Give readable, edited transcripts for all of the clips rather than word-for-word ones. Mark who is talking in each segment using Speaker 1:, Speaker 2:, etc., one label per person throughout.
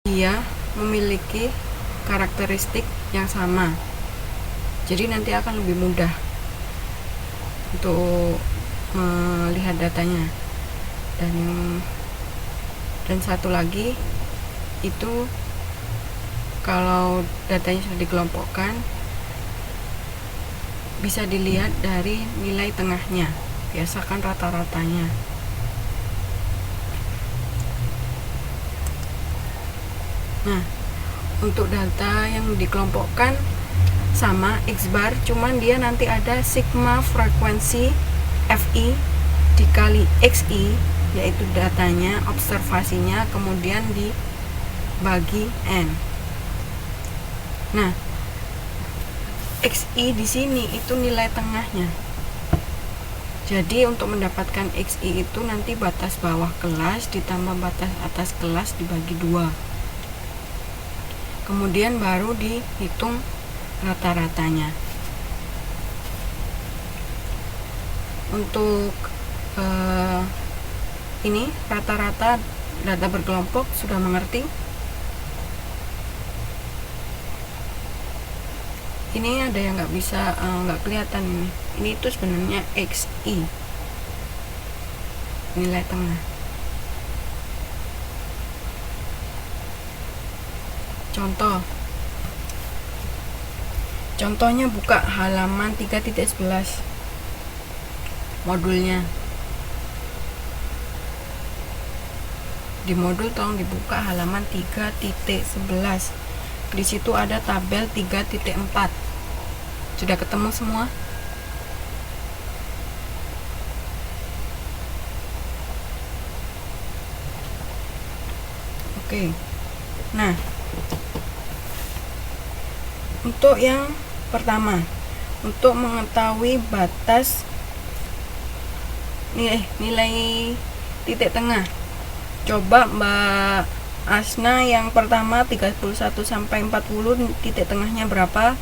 Speaker 1: dia memiliki karakteristik yang sama, jadi nanti akan lebih mudah untuk melihat datanya. Dan satu lagi itu, kalau datanya sudah dikelompokkan bisa dilihat dari nilai tengahnya, biasakan rata-ratanya. Nah, untuk data yang dikelompokkan sama X bar, cuman dia nanti ada sigma frekuensi FI dikali XI, yaitu datanya, observasinya, kemudian dibagi N. Nah, XI di sini itu nilai tengahnya. Jadi untuk mendapatkan XI itu nanti batas bawah kelas ditambah batas atas kelas dibagi 2. Kemudian baru dihitung rata-ratanya. Untuk ini rata-rata data berkelompok sudah mengerti. Ini ada yang nggak bisa, nggak kelihatan ini. Ini itu sebenarnya XI, nilai tengah. Contohnya buka halaman 3.11 modulnya. Di modul tolong dibuka halaman 3.11. Di situ ada tabel 3.4. Sudah ketemu semua? Oke. Nah, untuk yang pertama, untuk mengetahui batas nilai titik tengah, coba Mbak Asna yang pertama 31 sampai 40 titik tengahnya berapa?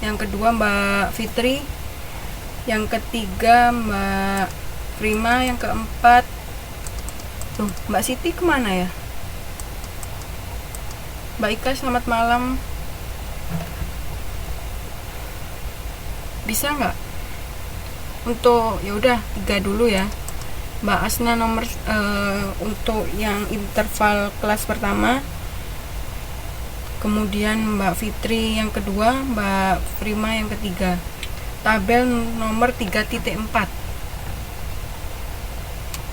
Speaker 1: Yang kedua Mbak Fitri, yang ketiga Mbak Prima, yang keempat tuh Mbak Siti kemana ya? Mbak Ika, selamat malam. Bisa nggak? Untuk ya udah 3 dulu ya. Mbak Asna nomor untuk yang interval kelas pertama, kemudian Mbak Fitri yang kedua, Mbak Prima yang ketiga. Tabel nomor 3.4.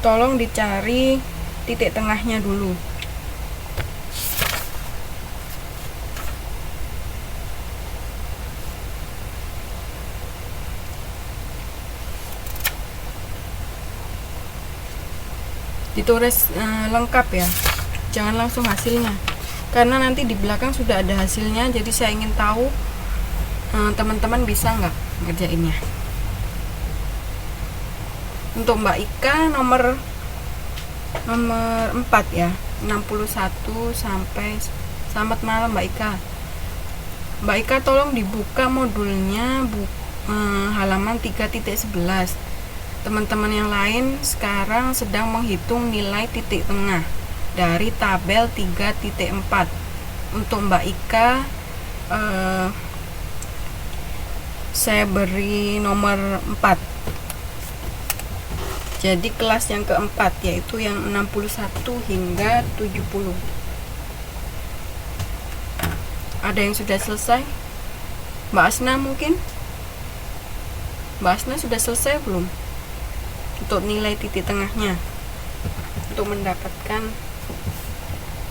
Speaker 1: Tolong dicari titik tengahnya dulu. Ditulis lengkap ya, jangan langsung hasilnya, karena nanti di belakang sudah ada hasilnya. Jadi saya ingin tahu teman-teman bisa nggak ngerjainnya. Untuk Mbak Ika nomor 4 ya, 61 sampai, selamat malam Mbak Ika. Mbak Ika tolong dibuka modulnya halaman 3.11. Teman-teman yang lain sekarang sedang menghitung nilai titik tengah dari tabel 3.4. Untuk Mbak Ika saya beri nomor 4. Jadi kelas yang keempat, yaitu yang 61 hingga 70. Ada yang sudah selesai? Mbak Asna mungkin? Mbak Asna sudah selesai belum? Untuk nilai titik tengahnya, untuk mendapatkan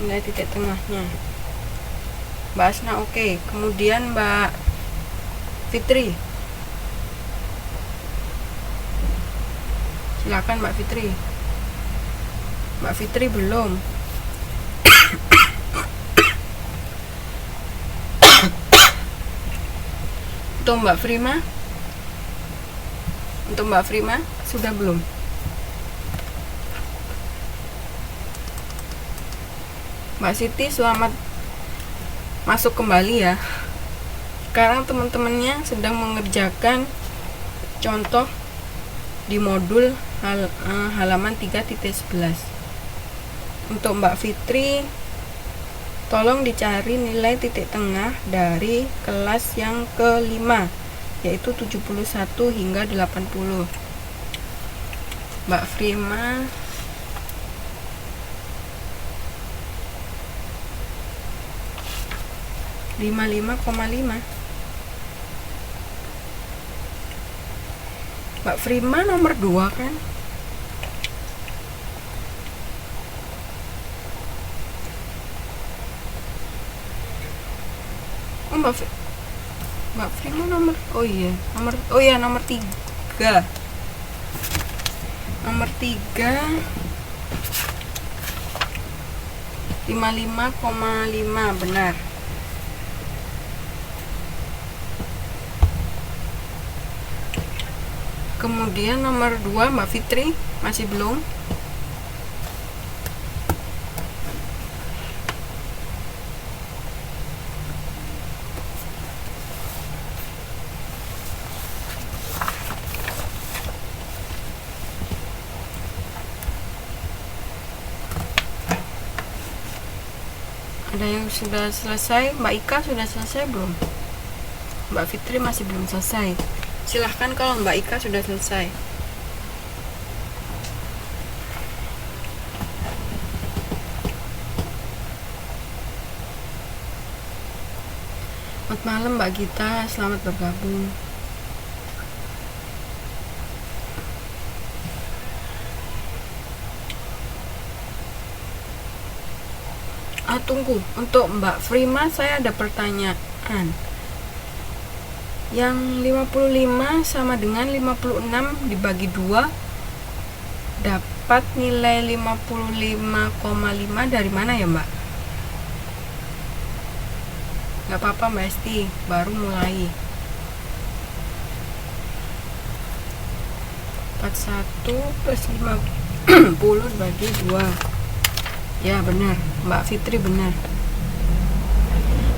Speaker 1: nilai titik tengahnya. Mbak Asna oke. Kemudian Mbak Fitri, silakan Mbak Fitri. Mbak Fitri belum. Untuk Mbak Prima, sudah belum? Mbak Siti, selamat masuk kembali ya. Sekarang teman-temannya sedang mengerjakan contoh di modul halaman 3.11. Untuk Mbak Fitri Tolong dicari nilai titik tengah dari kelas yang kelima, yaitu 71 hingga 80. Mbak Frima Mbak Frima nomor 2 kan? Oh, Mbak Frima nomor nomor 3. Nomor 3 55,5 benar. Kemudian nomor 2 Mbak Fitri masih belum. Ada yang sudah selesai? Mbak Ika sudah selesai belum? Mbak Fitri masih belum selesai. Silahkan kalau Mbak Ika sudah selesai. Selamat malam Mbak Gita, selamat bergabung. Tunggu, untuk Mbak Frima saya ada pertanyaan. Yang 55 sama dengan 56 dibagi 2 dapat nilai 55,5 dari mana ya Mbak? Gak apa-apa Mbak Esti, baru mulai. 41 plus 50 dibagi 2. Ya benar, Mbak Fitri benar.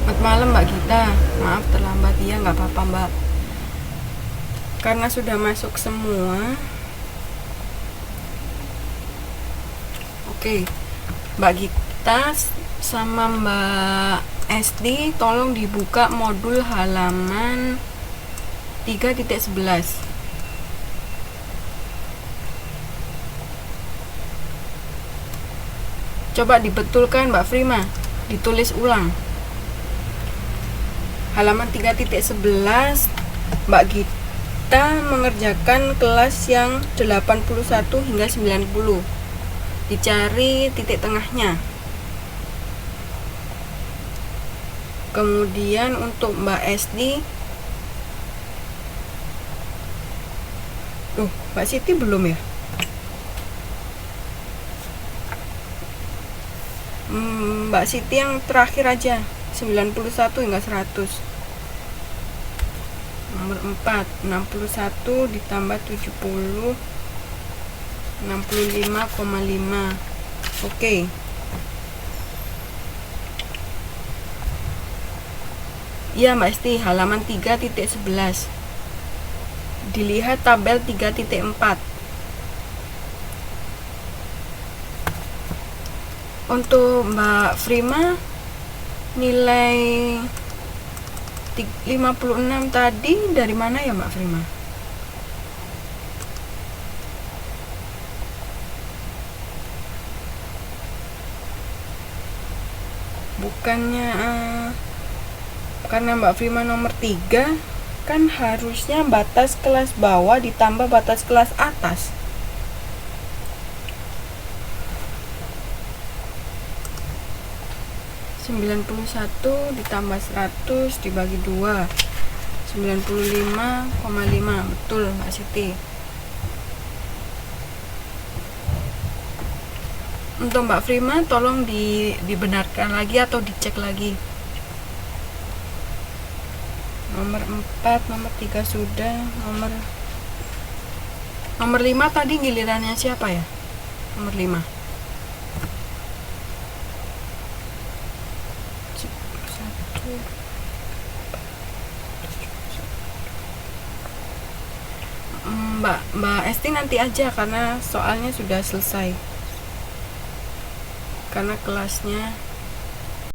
Speaker 1: Selamat malam Mbak Gita, maaf terlambat. Ya nggak apa-apa Mbak, karena sudah masuk semua. Oke, Mbak Gita sama Mbak Esti tolong dibuka modul halaman 3.11. Coba dibetulkan Mbak Frima, ditulis ulang. Halaman 3.11 Mbak Gita mengerjakan kelas yang 81 hingga 90. Dicari titik tengahnya. Kemudian untuk Mbak Esti, Mbak Siti belum ya? Mbak Siti yang terakhir aja, 91 hingga 100. Nomor 4, 61 ditambah 70, 65,5. Oke. Iya Mbak Esti, halaman 3.11. Dilihat tabel 3.4. Untuk Mbak Frima, nilai 56 tadi dari mana ya Mbak Frima? Bukannya karena Mbak Frima nomor 3 kan harusnya batas kelas bawah ditambah batas kelas atas. Sembilan 91 ditambah 100 dibagi 2, 95,5. Betul Mbak Siti. Untuk Mbak Frima tolong dibenarkan lagi atau dicek lagi. Nomor 4, nomor 3 sudah. Nomor 5 tadi gilirannya siapa ya? Nomor 5. Mbak Esti nanti aja karena soalnya sudah selesai, karena kelasnya